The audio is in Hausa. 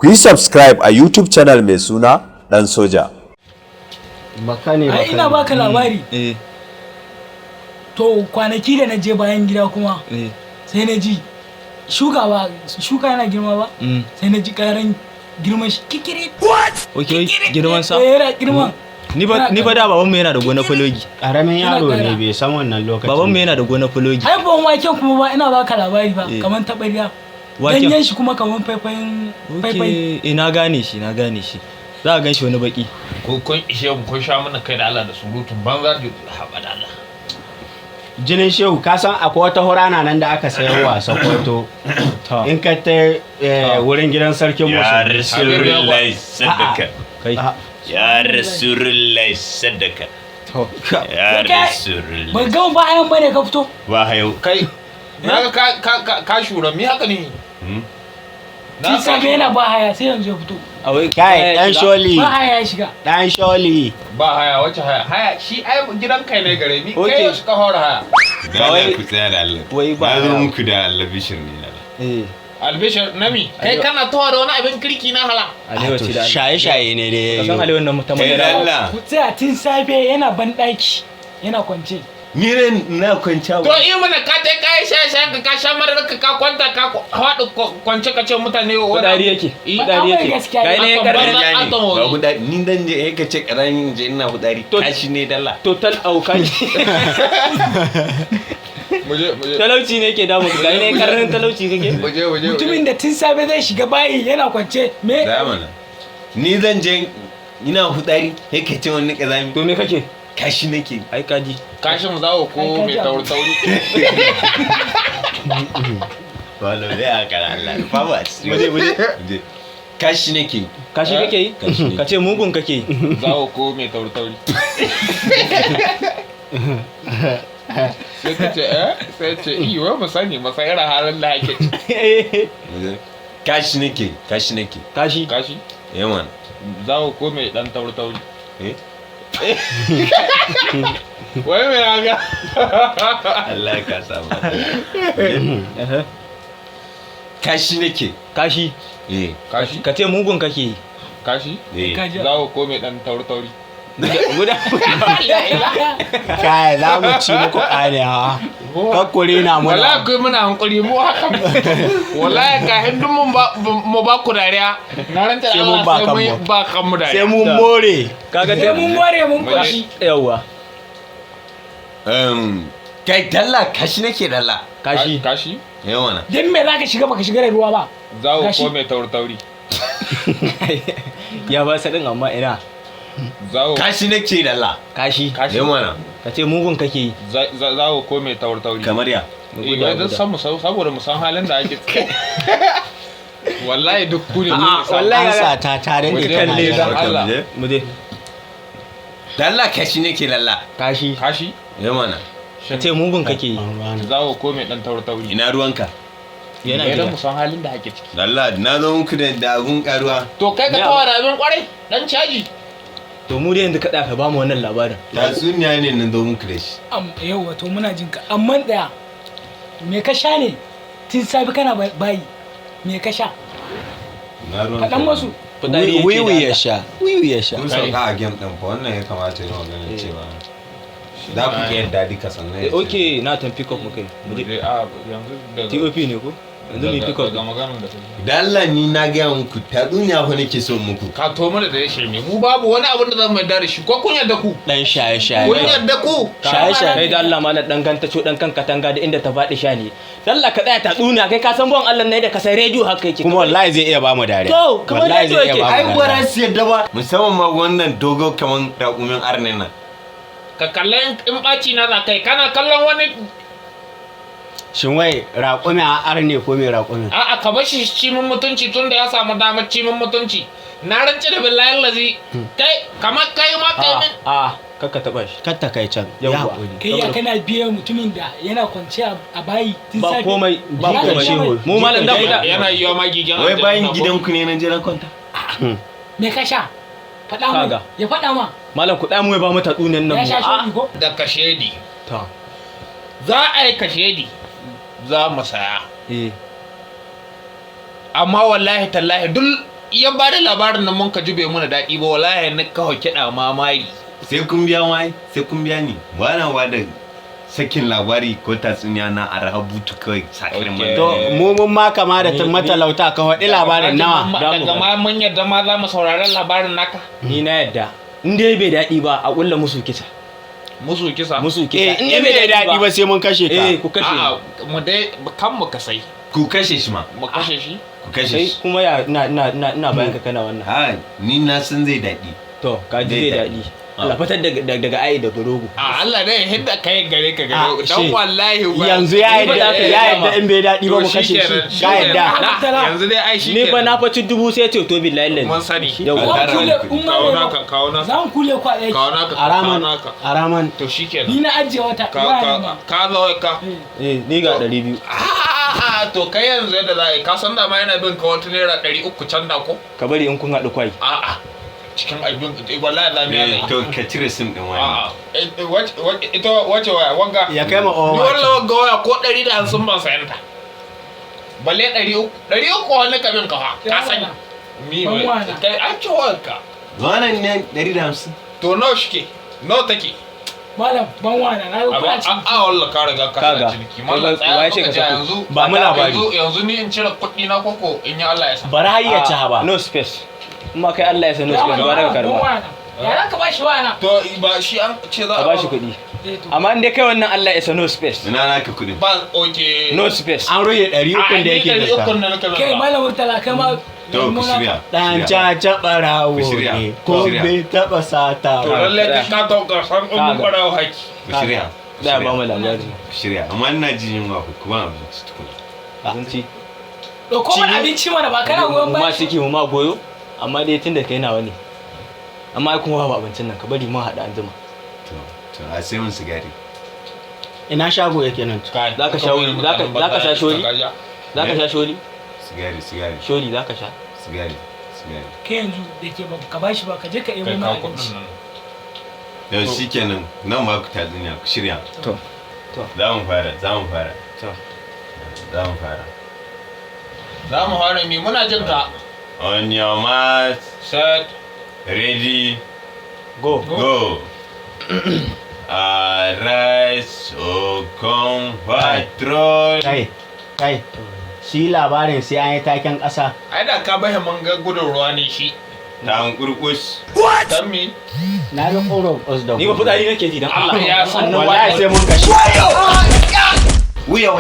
Ku yi subscribe a YouTube channel mai suna Dan Soja. Ai ina baka labari. To kwanaki da na je bayan gida kuma sai na ji shuka yana girma ba sai na ji karan girman shi kikiri. Okay, girman sa? Yana girman. Ni ba da babanmu yana da gona fulogi. Karamin yaro ne bai san wannan lokacin. Babanmu yana da gona fulogi. Haifon waken kuma ba ina baka labari ba kaman taɓarya. Waken? Ganyen shi kuma kaman faifai. Okay, na gane shi. Za a gan shi wani baki. Ko kun ishe mu kun sha mana kai da Allah da surutun banza da haɓa da Allah. Jinin shehu ka san akwai wata horana nan da aka sayarwa Sokoto. In ka ta wurin gidan sarkin musu. Ya Rasulullahi sadaka. Kai. Ya Rasulullahi sadaka. Ya Rasulullahi. Ban ga ba hayan bane ka fito. Ba hayo. Kai. Na ka shura mi haka ne? Tun safe yana ba haya sai yanzu ya fito. Kai dan Sholi. Ba haya ya shiga. Dan Sholi. Ba haya wace haya? Haya shi ai gidan kai ne gare ni. Okay. Kai yau suka hora haya. Kawai ku tsaya da Allah. wai ba. Na zo muku da Allah bishir ne na. Albishir nami. Kai kana tawa da wani abin kirki na hala. Alewa ce da Allah. Shaye-shaye ne dai. Ka san Alewa nan mutum Kai da da Allah. Ku tsaya tun safe yana ban daki yana kwance. Ni ne na kwanta To iya mana ka ta kai shaye ka sha marar ka kwanta ka haɗu kwance ka ce mutane Kudari yake. Kudari Akwai yake. gaskiya. Ga ne Akwai karni. banza. Ba hudari ni dan je ka ce karamin je ina hudari To- kashi ne dalla. Total aukan. Muje. Talauci ne ke damu. Ga ne karnin talauci kake. Muje. Mutumin da tun safe zai shiga bayi yana kwance. Me? Da mana. Ni zan je ina hudari sai ka ce wani kazami To me kake? kashi nake. Ai kaji. Kashin zawo ko mai tauri. Wala dai aka Allah. Ba ba. Muje. Kashi nake. Kashi kake yi? Kashi ne. Ka ce mugun kake yi. Zawo ko mai tauri. Sai ka ce sai ce iya mu sani masayar halin da ake Muje. Kashi nake. Kashi. kashi Yaman. zawo ko mai dan tauri. Eh? Wai mai raga. Allah ka samu. Kashi nake. Kashi. Kashi Ka ce mugun kake yi. kashi Kaji. zawo ko mai dan tauri. Guda. Kai za mu ci muku ƙare ha. Kakkure na muna. Wallahi kai muna hankuri mu haka. Wallahi ka hindun mu ba ku dariya. Na ranta da Sai mun Allah ba sai kanmu. mun ba kan mu Sai dariya. mun more. Kaga Sai mun more mun kwashi. Yawwa. Kai dalla kashi nake dalla. Kashi. Kashi Yawana. Dan me zaka shiga baka shiga da ruwa ba? zawo Kashi. ko mai tauri. Ya ba sa din amma ina. Zawo Kashi nake dalla. Kashi. kashi Yawana. Ka ce mugun kake yi. zawo ko mai tauri. Kamar ya. Idan dan san mu saboda mu san halin da ake ciki. Wallahi duk ku ne mun isa. wallahi An sa ta tare da Wajen kalle dan da. Allah. Mu je. Dalla kashi nake dalla. Kashi. Kashi Yawana. Ka ce mugun kake yi. zawo ko mai dan tauri. Ina ruwanka. Yana Idan gida. mu san halin da ake ciki. Dalla na zo muku da abun karuwa. To kai ka tawa da abin kwarai dan caji. To mu dai yanzu ka ka ba mu wannan labarin. Tatsuniya ne na zo muku da shi. Yau wato muna jin ka. Amma daya. Me ka sha ne? Tun safe kana bayi. Me ka sha? Na ruwanka. Faɗan masu. Kudari yake Wiwi da ya sha. Wiwi ya sha. Kun sauka a game ɗin fa wannan ya kamata yi magana cewa. Za ku ga yadda duka sannan ya ce. Okay, na tan pick up mu kai. Mu je. Yanzu daga TOP ne ko? Yanzu mu pick up. daga maganar da kake. Dalla ni na gaya muku tatsuniya fa nake so muku. Ka to mana da ya shirme mu babu wani abin da zan mai da shi ko kun yarda ku Dan shaye-shaye. kun yarda ku Shaye-shaye. Kai da Allah malam dan ganta co dan kan katanga da inda ta faɗi sha ne. Dan Allah ka tsaya ta tsuna kai ka san bon Allah ne da ka sai rediyo haka yake. Kuma wallahi zai iya ba mu dariya. To, kamar Wallahi yadda zai iya yake. ba mu Ai dariya. gwara su yadda ba. Musamman ma wannan dogo kaman raƙumin arnin nan. ka kallon in ɓaci na za kai kana kallon wani Shin wai raƙumi a arne ko mai raƙumi? a'a ka bar shi cimin mutunci tun da ya samu damar cimin mutunci na rance da billahi lazi kai kamar kai ma kai min Kakka taba shi. Kar ta kai can. Ya Yawwa. haƙuri. Kai ya kana biyan mutumin da yana kwance a bayi tun Ba safe. komai, ba Ya komai. sha mai. Mu malam da kuda. yana yiwa magigin Wai bayan gidanku ne na jiran kwanta. Me ka sha? Faɗa mu. Kaga. Ya faɗa ma. Malam kuɗa mu ya ba mu tatsunan nan Ya mu. sha shi ko? da kashedi Ta. za a yi kashedi za mu saya Eh. amma wallahi tallahi duk iya ba da labarin nan mun ka jube muna daɗi ba wallahi na kawo kiɗa mamari. sai kun biya ni ba na ba da sakin labari ko tatsuniya na a rahabutu kawai sakirin Okay. to mu mun ma kama da matalauta ka faɗi labarin nawa Daga ma mun yadda ma za mu saurari labarin naka. Ni na yadda. In dai bai daɗi ba a ƙulla musu kisa. Musu kisa. Musu kisa. in bai daɗi ba sai mun kashe ka ku kashe ni. A'a mu dai kan mu kasai. ku kashe shi ma Mu kashe shi. ku kashe Sai shi kuma ya ina bayan ka kana wannan. ha ni na san zai daɗi To ka ji zai daɗi. Allah fitar daga ai da rogo. A Allah dai hidda kai gare ka Ah, gare. Dan shi. wallahi ba. yanzu ya yadda in bai daɗi ba mu To kashe shi shikenan, ka yadda shikenan. Yanzu dai ai shi Ni fa na faci 1000 sai ce to billahi lalle. mun sani. Yau. A tara kule muku kuɗi. in ma Kawo bai naka, ba kawo naka. za mu kule ku a ɗaki Kawo naka. araman kawo naka. araman To shikenan. ni na ajiye wata waya ma Ka zo ka. Ni ga 200. To kai yanzu yadda za a yi ka san da ma yana bin ka wata naira 300 can da ko? Ka bari in kun haɗu kwai. A'a cikin abin wallahi za mu yi. to ka cire sim din wani A'a ita wace waya wanga? ya kai ma Ni owa wallahi wanga waya ko 150 ban sayan ta. Balle 300 wani kabin ka fa ka sani. Mi Ban wana. kai an ci wanka. wannan ne 150 To nawa shike? Nawa take? malam ban wana na ga kuna ciki A wallah ka riga ka Kaga. shiga ciniki. Mallan tsaya Waye ce ka ka ji sako? yanzu. Ba mu labari. Yanzu ni in cire kuɗi na koko in yi Allah ya sa. bari har ya ci haba No space. Kuma kai Allah ya san no space ba daga ban karba. wana ya za ka ba shi wana To ba shi an ce za A bashi kuɗi. Amma in dai kai wannan Allah ya san no space. ina naka kudin Ba oke. No space. an rage 300 da yake da ka kai malam murtala kai ma to ku shirya dan caca barawo Ku shirya, ne ku ko shirya. bai taba sata To ba lalle ka to ka san mun fara haki. ku shirya Da ba mu labari. ku shirya amma ina jin yunwa ku kuma abinci tukun Abinci. to ko wani abinci mana ba kana goyon Mu ma ba ciki mu ma goyo. Amma dai tunda kai nawa ne. Amma ai kuma ba abincin nan ka bari mun haɗa anjima. to a sai mun sigari ina shago yake nan Zaka sha wuri, zaka sha sholi? Zaka sha sholi? sigari Sholi zaka sha. sigari kai yanzu da ke ba ka bashi ba ka je ka ebo Kai mana ka abinci kuɗin nan. yau shikenan nan ba ku tatsuniya ku shirya To. za mu fara To. Za mu fara mi muna jin ka. on your mark Set. ready Go. go arise o come patrol kai shi labarin sai an yi taken ƙasa Ai da ka bahe mun ga gudun ruwa ne shi. dan kurkus Dan mi? na ga ƙoron ƙosdom Ni ba fudari nake ji dan Allah. Ya san wallahi sai mun kashe wuya